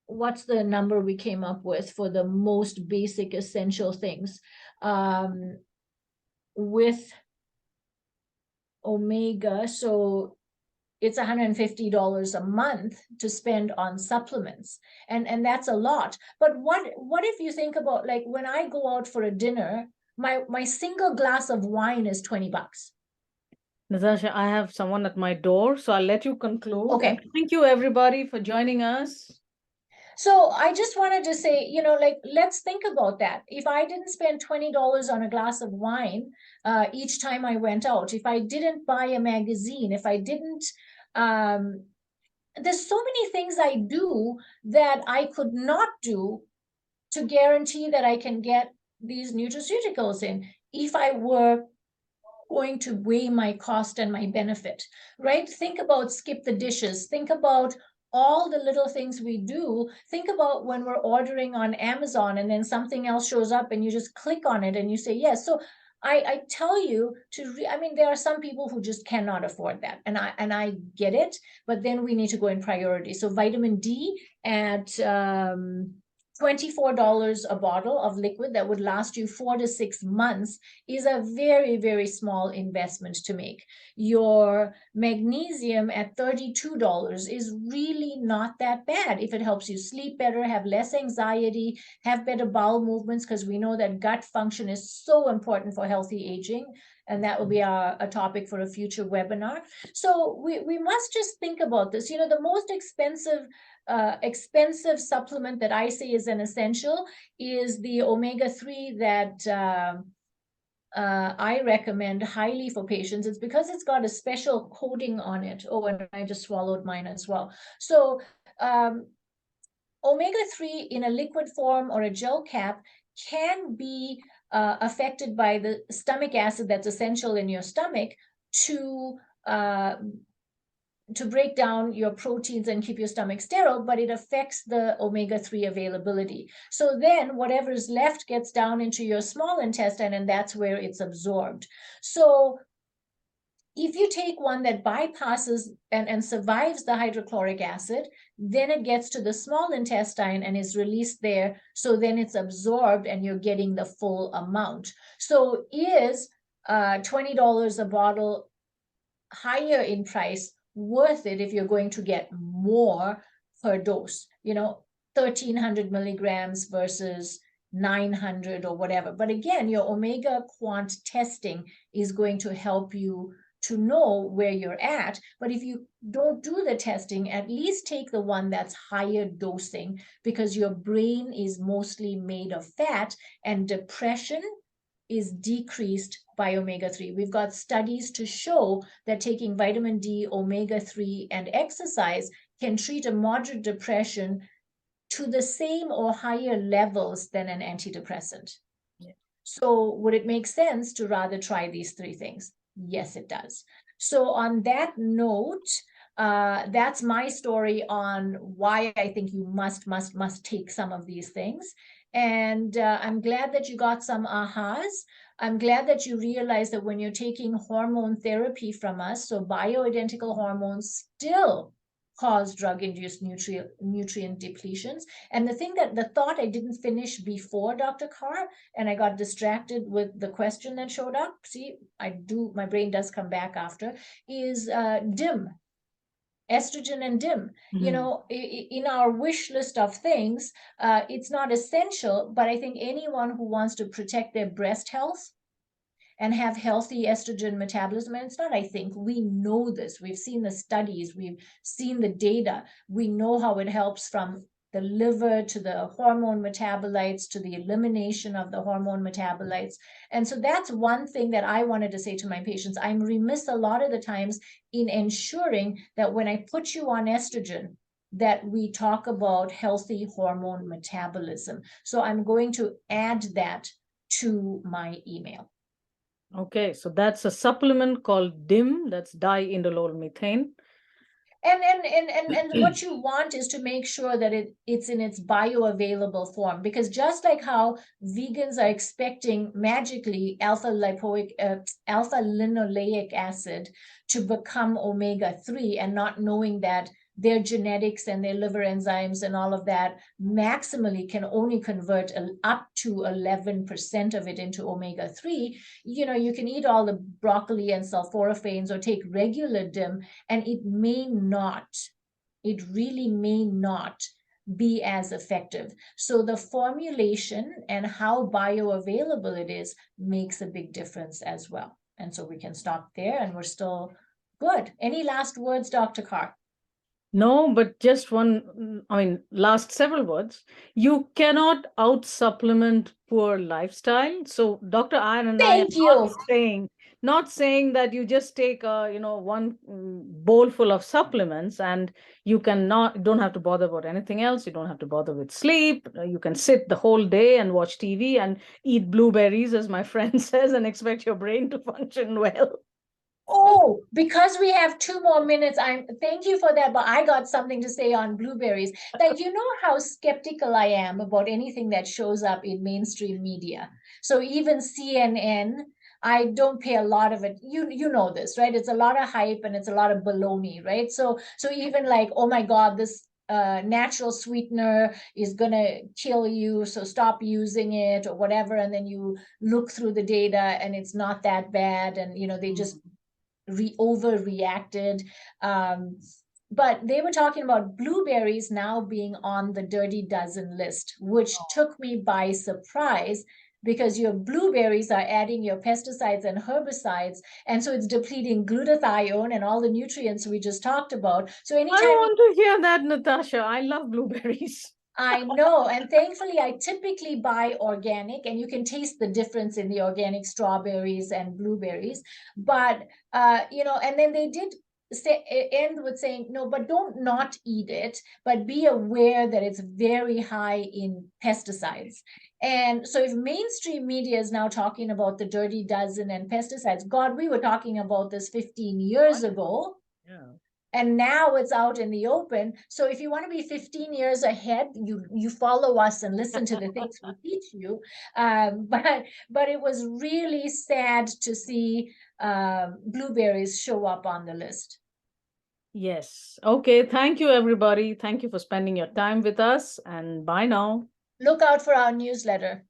what's the number we came up with for the most basic essential things? With omega, so it's $150 a month to spend on supplements, and that's a lot. But what if you think about, like, when I go out for a dinner, my single glass of wine is $20. Natasha, I have someone at my door, so I'll let you conclude. Okay. And thank you, everybody, for joining us. So I just wanted to say, like, let's think about that. If I didn't spend $20 on a glass of wine each time I went out, if I didn't buy a magazine, if I didn't, there's so many things I do that I could not do to guarantee that I can get these nutraceuticals in if I were going to weigh my cost and my benefit, right? Think about skip the dishes. Think about all the little things we do. Think about when we're ordering on Amazon and then something else shows up and you just click on it and you say yes. So I tell you I mean, there are some people who just cannot afford that, and I get it, but then we need to go in priority. So vitamin D at $24 a bottle of liquid that would last you 4 to 6 months is a very, very small investment to make. Your magnesium at $32 is really not that bad if it helps you sleep better, have less anxiety, have better bowel movements, because we know that gut function is so important for healthy aging. And that will be a topic for a future webinar. So we must just think about this. The most expensive supplement that I say is an essential is the omega-3 that I recommend highly for patients. It's because it's got a special coating on it. Oh, and I just swallowed mine as well. So omega-3 in a liquid form or a gel cap can be affected by the stomach acid that's essential in your stomach to break down your proteins and keep your stomach sterile, but it affects the omega-3 availability. So then whatever is left gets down into your small intestine, and that's where it's absorbed. So If you take one that bypasses and survives the hydrochloric acid, then it gets to the small intestine and is released there. So then it's absorbed and you're getting the full amount. So is $20 a bottle higher in price worth it if you're going to get more per dose? 1,300 milligrams versus 900 or whatever. But again, your omega quant testing is going to help you to know where you're at. But if you don't do the testing, at least take the one that's higher dosing, because your brain is mostly made of fat and depression is decreased by omega-3. We've got studies to show that taking vitamin D, omega-3, and exercise can treat a moderate depression to the same or higher levels than an antidepressant. Yeah. So would it make sense to rather try these three things? Yes, it does. So on that note, that's my story on why I think you must take some of these things. And I'm glad that you got some ahas. I'm glad that you realize that when you're taking hormone therapy from us, so bioidentical hormones still cause drug-induced nutrient depletions. And the thought I didn't finish before, Dr. Carr, and I got distracted with the question that showed up. See, my brain does come back after, is DIM, estrogen and DIM. In our wish list of things, it's not essential, but I think anyone who wants to protect their breast health and have healthy estrogen metabolism, and it's not, I think, we know this. We've seen the studies, we've seen the data. We know how it helps from the liver to the hormone metabolites to the elimination of the hormone metabolites. And so that's one thing that I wanted to say to my patients. I'm remiss a lot of the times in ensuring that when I put you on estrogen, that we talk about healthy hormone metabolism. So I'm going to add that to my email. Okay, so that's a supplement called DIM, that's diindolol methane. And what you want is to make sure that it's in its bioavailable form, because just like how vegans are expecting magically alpha linoleic acid to become omega-3 and not knowing that their genetics and their liver enzymes and all of that maximally can only convert up to 11% of it into omega-3, you can eat all the broccoli and sulforaphanes or take regular DIM, and it really may not be as effective. So the formulation and how bioavailable it is makes a big difference as well. And so we can stop there and we're still good. Any last words, Dr. Carr? No, but just last several words. You cannot out-supplement poor lifestyle. So Dr. Iyer and I are Thank you. not saying that you just take one bowl full of supplements and don't have to bother about anything else. You don't have to bother with sleep. You can sit the whole day and watch TV and eat blueberries, as my friend says, and expect your brain to function well. Oh, because we have 2 more minutes, thank you for that, but I got something to say on blueberries. That you know how skeptical I am about anything that shows up in mainstream media. So even CNN, I don't pay a lot of it. You know this, right? It's a lot of hype and it's a lot of baloney, right? So even like, oh my God, this natural sweetener is gonna kill you, so stop using it or whatever. And then you look through the data and it's not that bad, and they just overreacted. But they were talking about blueberries now being on the dirty dozen list, which took me by surprise, because your blueberries are adding your pesticides and herbicides, and so it's depleting glutathione and all the nutrients we just talked about. So anytime I want to hear that, Natasha. I love blueberries. I know, and thankfully I typically buy organic, and you can taste the difference in the organic strawberries and blueberries. But and then they did end with saying, no, but don't not eat it, but be aware that it's very high in pesticides. And so if mainstream media is now talking about the dirty dozen and pesticides, God, we were talking about this 15 years ago. Yeah. And now it's out in the open. So if you want to be 15 years ahead, you follow us and listen to the things we teach you. But it was really sad to see blueberries show up on the list. Yes. Okay. Thank you, everybody. Thank you for spending your time with us, and bye now. Look out for our newsletter.